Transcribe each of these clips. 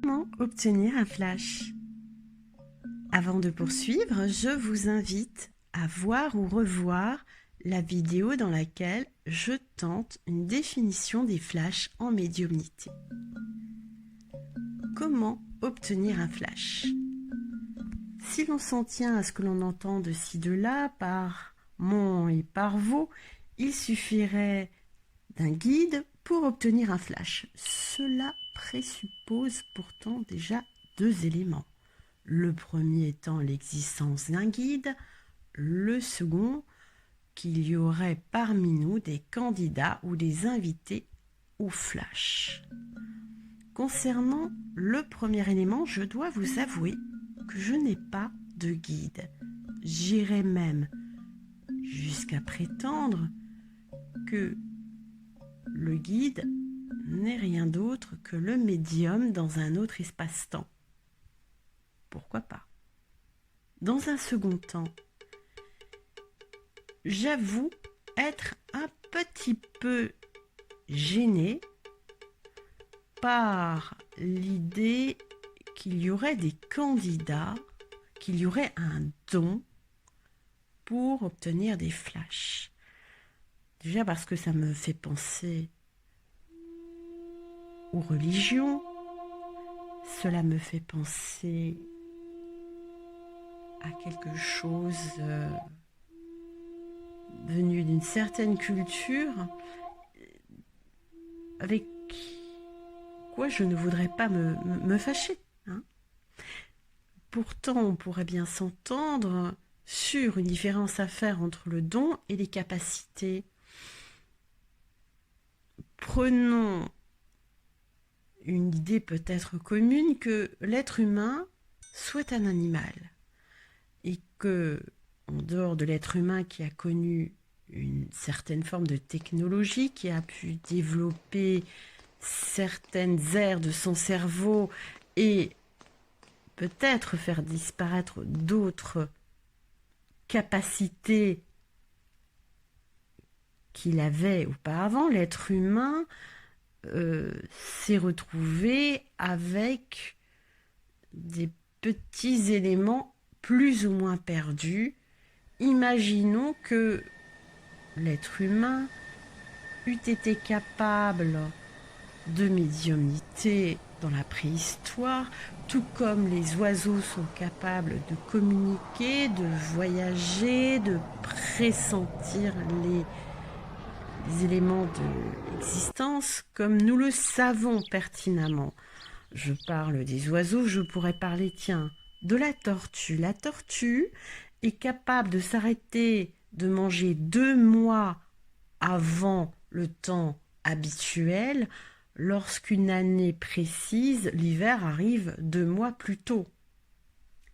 Comment obtenir un flash? Avant de poursuivre, je vous invite à voir ou revoir la vidéo dans laquelle je tente une définition des flashs en médiumnité. Comment obtenir un flash? Si l'on s'en tient à ce que l'on entend de ci de là, par mon et par vos, il suffirait d'un guide pour obtenir un flash. Cela présuppose pourtant déjà deux éléments. Le premier étant l'existence d'un guide, le second qu'il y aurait parmi nous des candidats ou des invités au flash. Concernant le premier élément, je dois vous avouer que je n'ai pas de guide. J'irais même jusqu'à prétendre que le guide n'est rien d'autre que le médium dans un autre espace-temps. Pourquoi pas? Dans un second temps, j'avoue être un petit peu gênée par l'idée qu'il y aurait des candidats, qu'il y aurait un don pour obtenir des flashs. Déjà parce que ça me fait penser aux religions, cela me fait penser à quelque chose venu d'une certaine culture avec quoi je ne voudrais pas me fâcher. Pourtant, on pourrait bien s'entendre sur une différence à faire entre le don et les capacités. Prenons une idée peut-être commune que l'être humain soit un animal et que, en dehors de l'être humain qui a connu une certaine forme de technologie, qui a pu développer certaines aires de son cerveau et peut-être faire disparaître d'autres capacités qu'il avait auparavant, l'être humain s'est retrouvé avec des petits éléments plus ou moins perdus. Imaginons que l'être humain eût été capable de médiumnité dans la préhistoire, tout comme les oiseaux sont capables de communiquer, de voyager, de pressentir les éléments de l'existence comme nous le savons pertinemment. Je parle des oiseaux, je pourrais parler, tiens, de la tortue. La tortue est capable de s'arrêter de manger 2 mois avant le temps habituel lorsqu'une année précise, l'hiver arrive 2 mois plus tôt.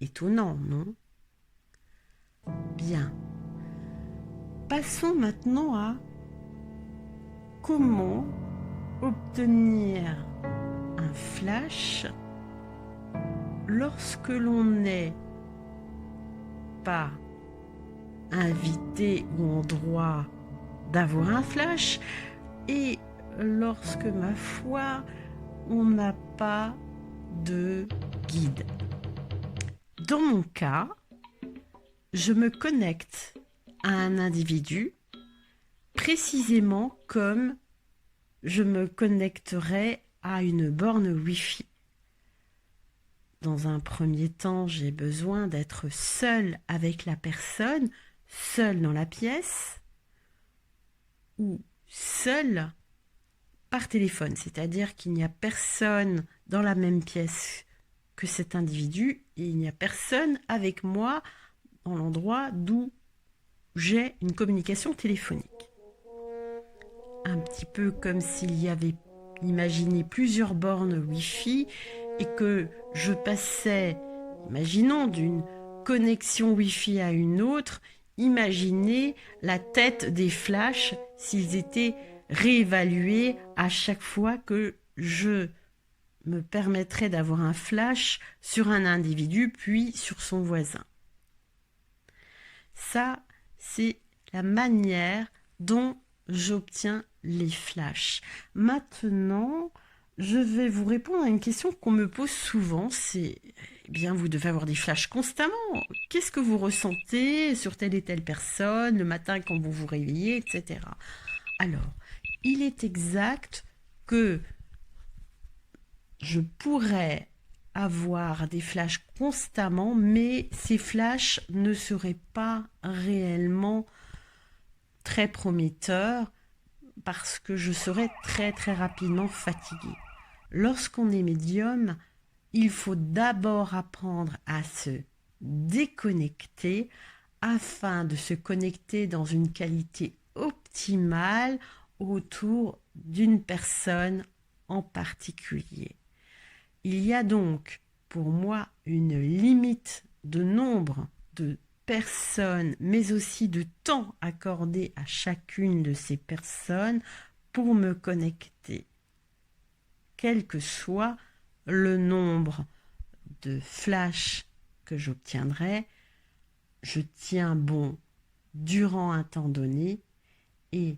Étonnant, non? Bien. Passons maintenant à comment obtenir un flash lorsque l'on n'est pas invité ou en droit d'avoir un flash et lorsque, ma foi, on n'a pas de guide. Dans mon cas, je me connecte à un individu précisément comme je me connecterais à une borne Wi-Fi. Dans un premier temps, j'ai besoin d'être seul avec la personne, seul dans la pièce ou seul par téléphone, c'est-à-dire qu'il n'y a personne dans la même pièce que cet individu et il n'y a personne avec moi dans l'endroit d'où j'ai une communication téléphonique. Un petit peu comme s'il y avait imaginé plusieurs bornes Wi-Fi et que je passais, imaginons, d'une connexion Wi-Fi à une autre, imaginez la tête des flashs s'ils étaient réévalués à chaque fois que je me permettrais d'avoir un flash sur un individu puis sur son voisin. Ça, c'est la manière dont j'obtiens les flashs. Maintenant, je vais vous répondre à une question qu'on me pose souvent, c'est, eh bien, vous devez avoir des flashs constamment. Qu'est-ce que vous ressentez sur telle et telle personne, le matin quand vous vous réveillez, etc. Alors, il est exact que je pourrais avoir des flashs constamment, mais ces flashs ne seraient pas réellement très prometteurs parce que je serais très très rapidement fatiguée. Lorsqu'on est médium, il faut d'abord apprendre à se déconnecter afin de se connecter dans une qualité optimale autour d'une personne en particulier. Il y a donc pour moi une limite de nombre de personnes, mais aussi de temps accordé à chacune de ces personnes pour me connecter, quel que soit le nombre de flashs que j'obtiendrai. Je tiens bon durant un temps donné et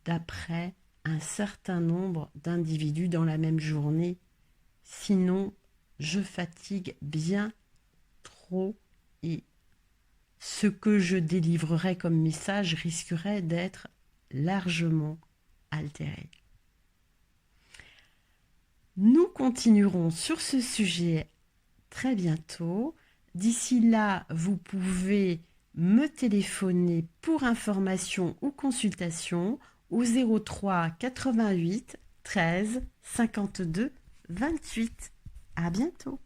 d'après un certain nombre d'individus dans la même journée. Sinon, je fatigue bien trop et ce que je délivrerai comme message risquerait d'être largement altéré. Nous continuerons sur ce sujet très bientôt. D'ici là, vous pouvez me téléphoner pour information ou consultation au 03 88 13 52 28. À bientôt.